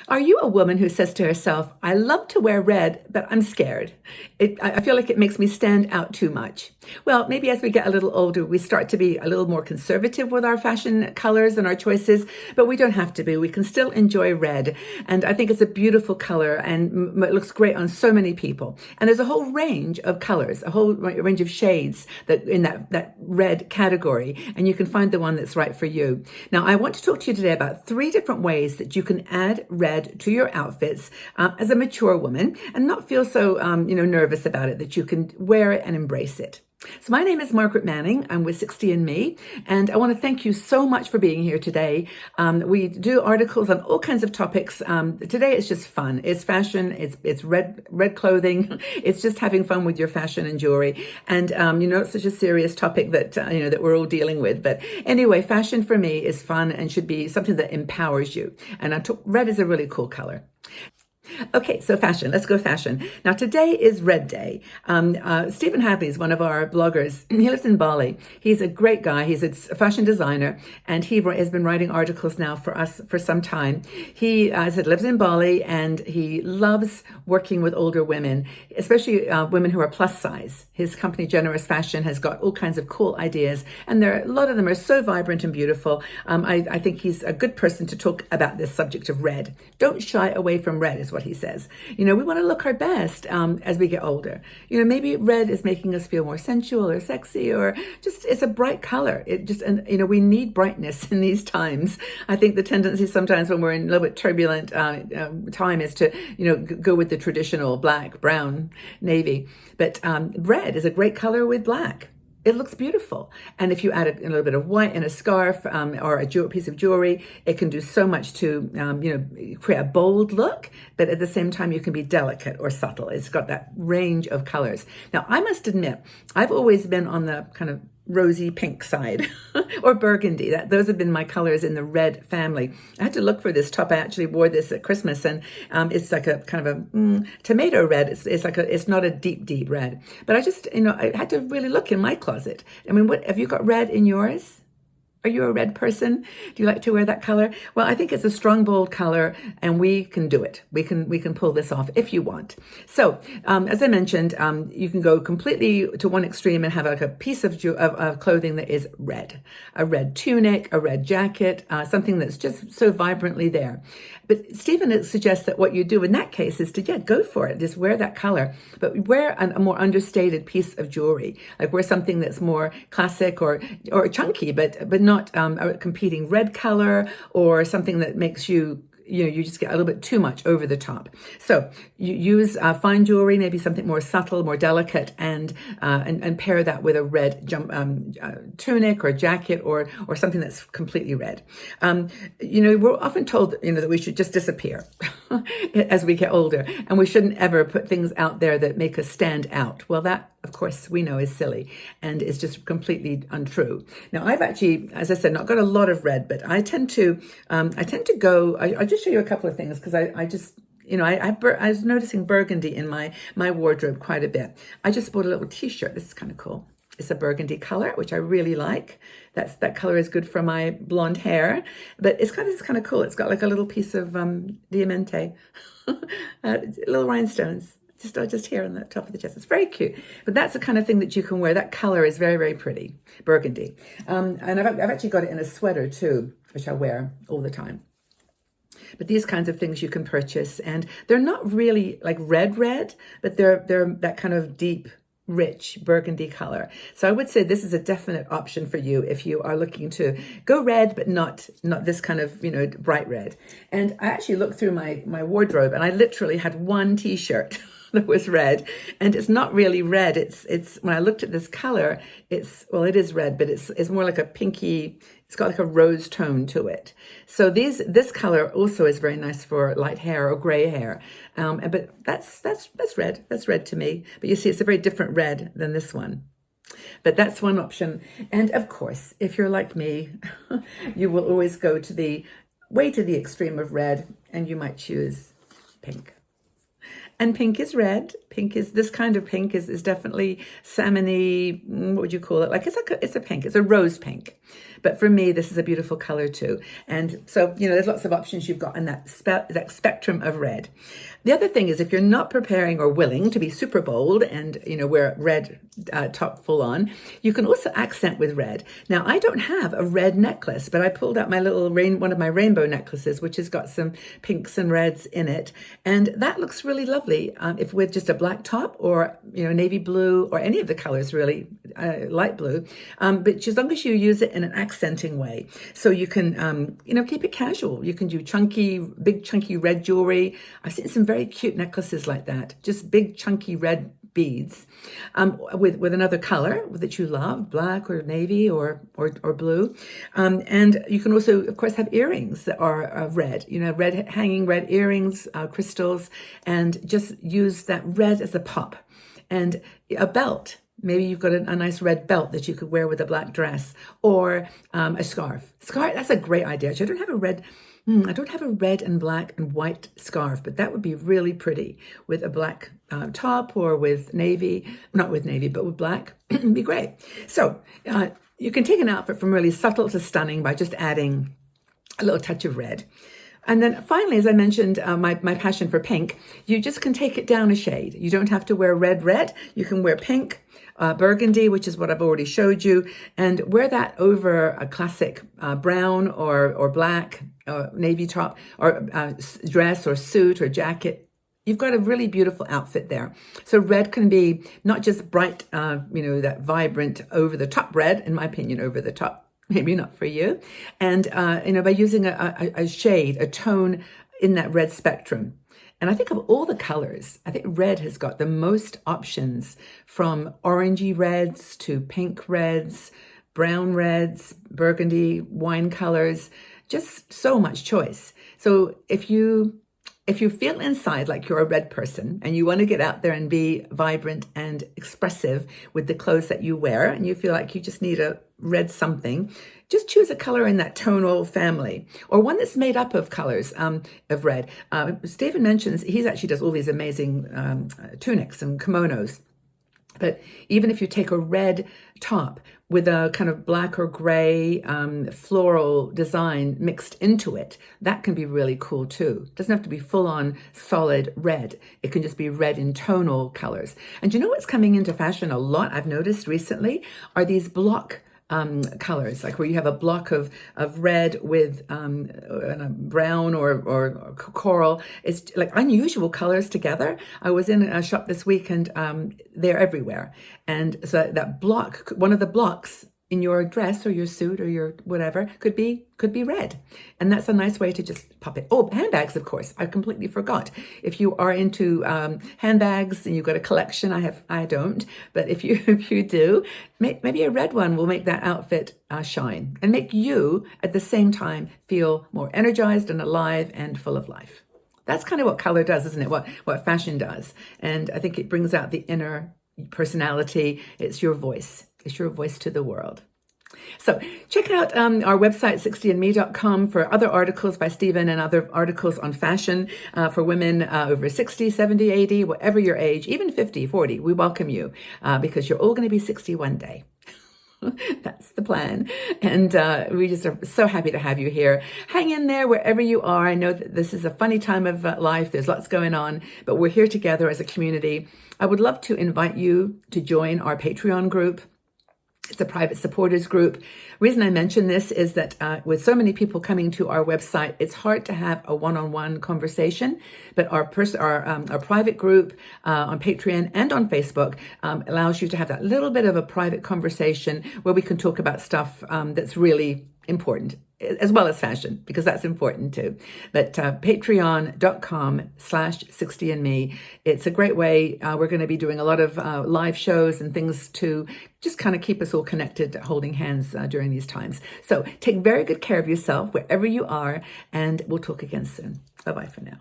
Are you a woman who says to herself, I love to wear red, but I'm scared? I feel like it makes me stand out too much. Well, maybe as we get a little older, we start to be a little more conservative with our fashion colors and our choices, but we don't have to be. We can still enjoy red. And I think it's a beautiful color and it looks great on so many people. And there's a whole range of colors, a whole range of shades that in that red category. And you can find the one that's right for you. Now, I want to talk to you today about 3 different ways that you can add red to your outfits as a mature woman and not feel so nervous about it, that you can wear it and embrace it. So my name is Margaret Manning. I'm with 60andMe, and I want to thank you so much for being here today. We do articles on all kinds of topics. Today it's just fun. It's fashion. It's red clothing. It's just having fun with your fashion and jewelry. And it's such a serious topic that that we're all dealing with. But anyway, fashion for me is fun and should be something that empowers you. And red is a really cool color. Okay, so fashion. Let's go fashion. Now, today is Red Day. Stephen Hadley is one of our bloggers. He lives in Bali. He's a great guy. He's a fashion designer, and he has been writing articles now for us for some time. He, as I said, lives in Bali, and he loves working with older women, especially women who are plus size. His company, Generous Fashion, has got all kinds of cool ideas, and a lot of them are so vibrant and beautiful. I think he's a good person to talk about this subject of red. Don't shy away from red, is what he says. We want to look our best as we get older. Maybe red is making us feel more sensual or sexy, or just it's a bright color. We need brightness in these times. I think the tendency sometimes when we're in a little bit turbulent time is to go with the traditional black, brown, navy. But red is a great color with black. It looks beautiful. And if you add a little bit of white in a scarf or a piece of jewelry, it can do so much to create a bold look, but at the same time, you can be delicate or subtle. It's got that range of colors. Now, I must admit, I've always been on the kind of rosy pink side or burgundy. Those have been my colors in the red family. I had to look for this top. I actually wore this at Christmas, and it's like a kind of a tomato red. It's not a deep red, but I had to really look in my closet. I mean, what have you got red in yours? Are you a red person? Do you like to wear that color? Well, I think it's a strong, bold color, and we can do it. We can pull this off if you want. So, as I mentioned, you can go completely to one extreme and have like a piece of clothing that is red, a red tunic, a red jacket, something that's just so vibrantly there. But Stephen suggests that what you do in that case is to go for it. Just wear that color, but wear a more understated piece of jewelry. Like wear something that's more classic or chunky, but not a competing red color or something that makes you just get a little bit too much over the top. So you use fine jewelry, maybe something more subtle, more delicate, and pair that with a red tunic or jacket or something that's completely red. We're often told that we should just disappear as we get older, and we shouldn't ever put things out there that make us stand out. Well, that, of course, we know is silly and is just completely untrue. Now, I've actually, as I said, not got a lot of red, but I tend to go. I'll just show you a couple of things because I was noticing burgundy in my wardrobe quite a bit. I just bought a little T-shirt. This is kind of cool. It's a burgundy color, which I really like. That color is good for my blonde hair, but it's kind of cool. It's got like a little piece of diamante, little rhinestones. Just here on the top of the chest. It's very cute. But that's the kind of thing that you can wear. That color is very, very pretty. Burgundy. And I've actually got it in a sweater too, which I wear all the time. But these kinds of things you can purchase, and they're not really like red, but they're that kind of deep, rich burgundy color. So I would say this is a definite option for you if you are looking to go red, but not this kind of bright red. And I actually looked through my wardrobe, and I literally had one T-shirt that was red, and it's not really red. It's when I looked at this color, it is red, but it's more like a pinky. It's got like a rose tone to it. So this color also is very nice for light hair or gray hair. But that's red. That's red to me. But you see, it's a very different red than this one. But that's one option. And of course, if you're like me, you will always go to the extreme of red, and you might choose pink. And pink is red. Pink is, this kind of pink is definitely salmony, what would you call it? Like it's a pink, it's a rose pink. But for me, this is a beautiful color too. And so, there's lots of options you've got in that spectrum of red. The other thing is, if you're not preparing or willing to be super bold and, wear red top full on, you can also accent with red. Now, I don't have a red necklace, but I pulled out my little one of my rainbow necklaces, which has got some pinks and reds in it. And that looks really lovely if with just a black top or, navy blue or any of the colors really, light blue. But as long as you use it in an accenting way. So you can, keep it casual. You can do big chunky red jewelry. I've seen some very cute necklaces like that, just big chunky red beads with another color that you love, black or navy or blue. And you can also, of course, have earrings that are red, hanging red earrings, crystals, and just use that red as a pop. And a belt. Maybe you've got a nice red belt that you could wear with a black dress, or a scarf. That's a great idea. Actually, I don't have a red and black and white scarf, but that would be really pretty with a black top or with navy, not with navy, but with black. It'd be great. So you can take an outfit from really subtle to stunning by just adding a little touch of red. And then finally, as I mentioned, my passion for pink, you just can take it down a shade. You don't have to wear red. You can wear pink, burgundy, which is what I've already showed you, and wear that over a classic brown or black navy top or dress or suit or jacket. You've got a really beautiful outfit there. So red can be not just bright, that vibrant over the top red, in my opinion, over the top. Maybe not for you. And, by using a shade, a tone in that red spectrum. And I think of all the colors, I think red has got the most options, from orangey reds to pink reds, brown reds, burgundy, wine colors, just so much choice. So if you feel inside like you're a red person and you want to get out there and be vibrant and expressive with the clothes that you wear, and you feel like you just need a red something, just choose a color in that tonal family, or one that's made up of colors of red. Stephen mentions he actually does all these amazing tunics and kimonos. But even if you take a red top with a kind of black or gray floral design mixed into it, that can be really cool too. It doesn't have to be full on solid red. It can just be red in tonal colors. And you know what's coming into fashion a lot, I've noticed recently, are these block colors, like where you have a block of red with a brown or coral. It's like unusual colors together. I was in a shop this week and they're everywhere. And so that block, one of the blocks in your dress or your suit or your whatever could be red. And that's a nice way to just pop it. Oh, handbags, of course. I completely forgot. If you are into handbags and you've got a collection, I don't. But if you do, maybe a red one will make that outfit shine and make you at the same time feel more energized and alive and full of life. That's kind of what color does, isn't it? What fashion does. And I think it brings out the inner personality. It's your voice. It's your voice to the world. So check out our website, 60andme.com, for other articles by Stephen and other articles on fashion for women over 60, 70, 80, whatever your age, even 50, 40. We welcome you because you're all going to be 60 one day. That's the plan. And we just are so happy to have you here. Hang in there wherever you are. I know that this is a funny time of life. There's lots going on, but we're here together as a community. I would love to invite you to join our Patreon group. It's a private supporters group. The reason I mention this is that with so many people coming to our website, it's hard to have a one-on-one conversation. But our private group on Patreon and on Facebook allows you to have that little bit of a private conversation where we can talk about stuff that's really important, as well as fashion, because that's important too. But patreon.com/60andme. It's a great way. We're going to be doing a lot of live shows and things to just kind of keep us all connected, holding hands during these times. So take very good care of yourself wherever you are, and we'll talk again soon. Bye-bye for now.